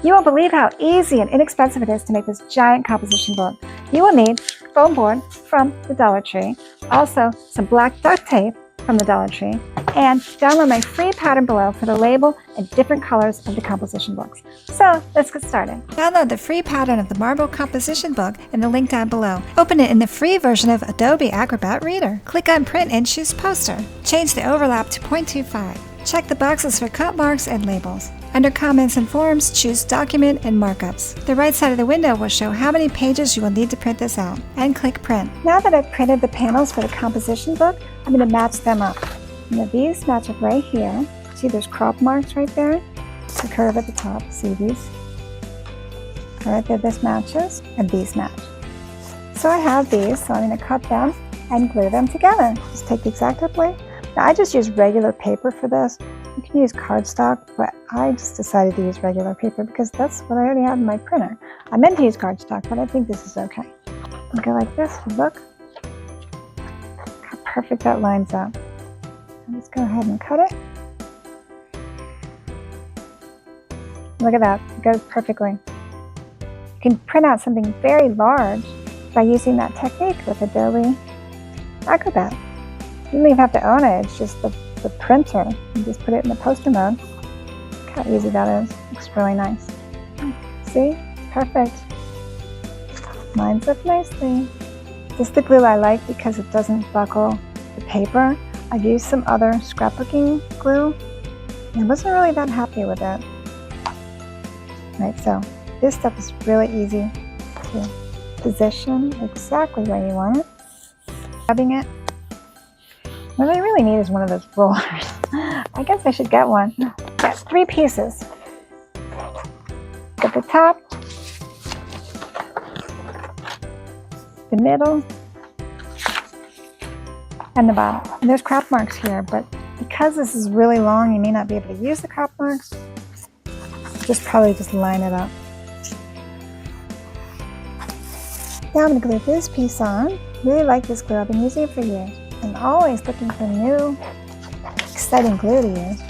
You won't believe how easy and inexpensive it is to make this giant composition book. You will need foam board from the Dollar Tree, also some black duct tape from the Dollar Tree, and download my free pattern below for the label and different colors of the composition books. So let's get started. Download the free pattern of the marble composition book in the link down below. Open it in the free version of Adobe Acrobat Reader. Click on print and choose poster. Change the overlap to 0.25. Check the boxes for cut marks and labels. Under Comments and Forms, choose Document and Markups. The right side of the window will show how many pages you will need to print this out, and click Print. Now that I've printed the panels for the composition book, I'm going to match them up. These match up right here. See there's crop marks right there? The curve at the top, see these? Right there, this matches, and these match. So I have these, so I'm going to cut them and glue them together. Just take the X-Acto blade. Now I just use regular paper for this. You can use cardstock, but I just decided to use regular paper because that's what I already had in my printer. I meant to use cardstock, but I think this is okay. I'll go like this, look how perfect that lines up. Let's go ahead and cut it. Look at that, it goes perfectly. You can print out something very large by using that technique with Adobe Acrobat. You don't even have to own it, it's just the printer. You just put it in the poster mode. Look how easy that is. Looks really nice. See? Perfect. Lines up nicely. This is the glue I like because it doesn't buckle the paper. I've used some other scrapbooking glue and I wasn't really that happy with it. Right, so this stuff is really easy to position exactly where you want it. Grabbing it. What I really need is one of those rollers. I guess I should get one. Get 3 pieces. At the top, the middle, and the bottom. And there's crop marks here, but because this is really long, you may not be able to use the crop marks. Probably just line it up. Now I'm going to glue this piece on. Really like this glue. I've been using it for years. I'm always looking for new, exciting glue to use.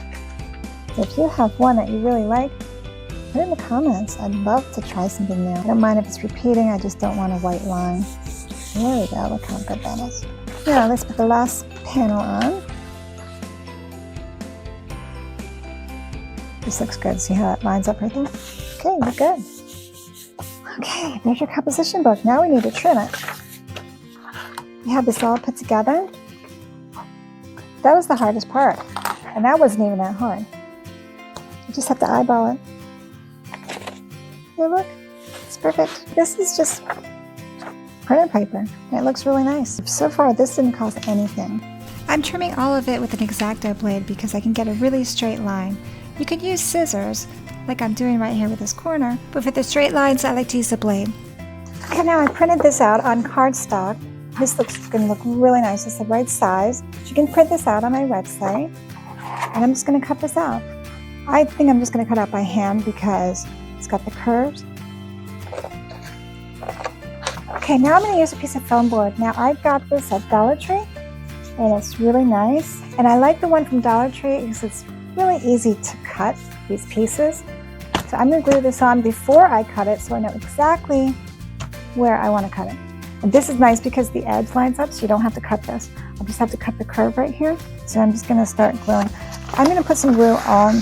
So if you have one that you really like, put it in the comments. I'd love to try something new. I don't mind if it's repeating, I just don't want a white line. There we go, look how good that is. Now let's put the last panel on. This looks good. See how that lines up right there? Okay, we're good. Okay, there's your composition book. Now we need to trim it. We have this all put together. That was the hardest part, and that wasn't even that hard. You just have to eyeball it. There, look, it's perfect. This is just printer paper, and it looks really nice. So far, this didn't cost anything. I'm trimming all of it with an X-Acto blade because I can get a really straight line. You could use scissors, like I'm doing right here with this corner, but for the straight lines, I like to use the blade. Okay, now I printed this out on cardstock. This looks going to look really nice. It's the right size. You can print this out on my website. And I'm just going to cut this out. I think I'm just going to cut out by hand because it's got the curves. Okay, now I'm going to use a piece of foam board. Now I got this at Dollar Tree and it's really nice. And I like the one from Dollar Tree because it's really easy to cut these pieces. So I'm going to glue this on before I cut it so I know exactly where I want to cut it. And this is nice because the edge lines up, so you don't have to cut this. I'll just have to cut the curve right here. So I'm just going to start gluing. I'm going to put some glue on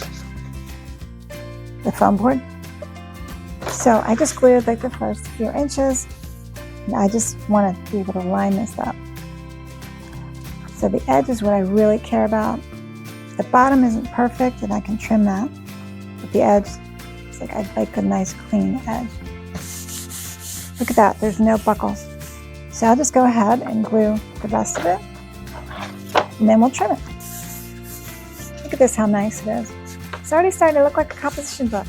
the foam board. So I just glued like the first few inches. And I just want to be able to line this up. So the edge is what I really care about. The bottom isn't perfect and I can trim that. But the edge, it's like I'd like a nice clean edge. Look at that, there's no buckles. So I'll just go ahead and glue the rest of it, and then we'll trim it. Look at this, how nice it is. It's already starting to look like a composition book.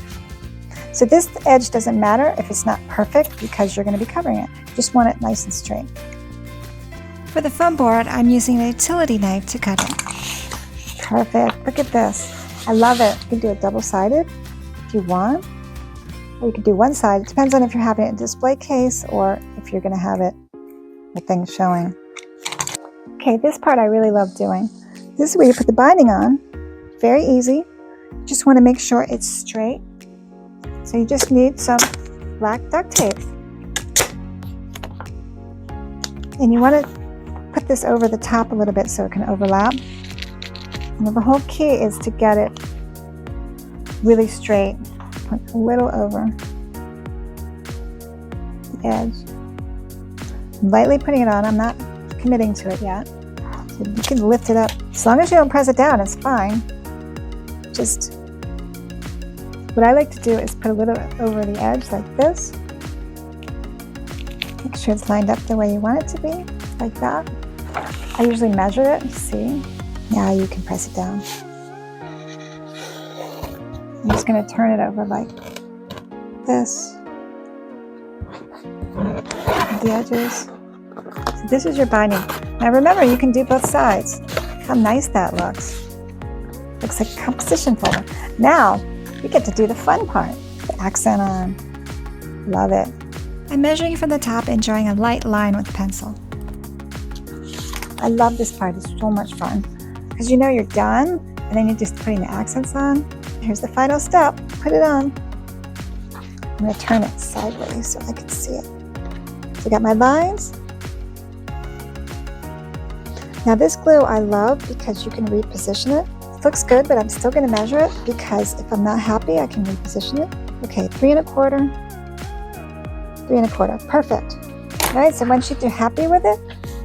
So this edge doesn't matter if it's not perfect because you're going to be covering it. You just want it nice and straight. For the foam board, I'm using a utility knife to cut it. Perfect, look at this. I love it. You can do it double-sided if you want, or you could do one side. It depends on if you're having it in a display case or if you're going to have it with things showing. Okay, this part I really love doing. This is where you put the binding on. Very easy. Just want to make sure it's straight. So you just need some black duct tape. And you want to put this over the top a little bit so it can overlap. And the whole key is to get it really straight. Put a little over the edge. I'm lightly putting it on. I'm not committing to it yet. So you can lift it up. As long as you don't press it down, it's fine. Just what I like to do is put a little over the edge like this. Make sure it's lined up the way you want it to be, like that. I usually measure it, see? Now you can press it down. I'm just going to turn it over like this. The edges. So this is your binding. Now remember, you can do both sides. Look how nice that looks. Looks like a composition folder. Now, we get to do the fun part. The accent on. Love it. I'm measuring from the top and drawing a light line with pencil. I love this part. It's so much fun. Because you know you're done, and then you're just putting the accents on. Here's the final step. Put it on. I'm going to turn it sideways so I can see it. So I got my lines. Now this glue I love because you can reposition it. It looks good, but I'm still going to measure it because if I'm not happy, I can reposition it. Okay, 3 1/4, 3 1/4, perfect. All right, so once you're happy with it,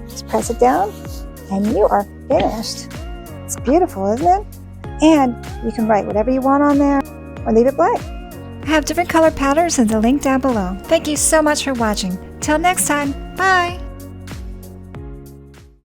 just press it down and you are finished. It's beautiful, isn't it? And you can write whatever you want on there or leave it blank. I have different color patterns in the link down below. Thank you so much for watching. Till next time, bye!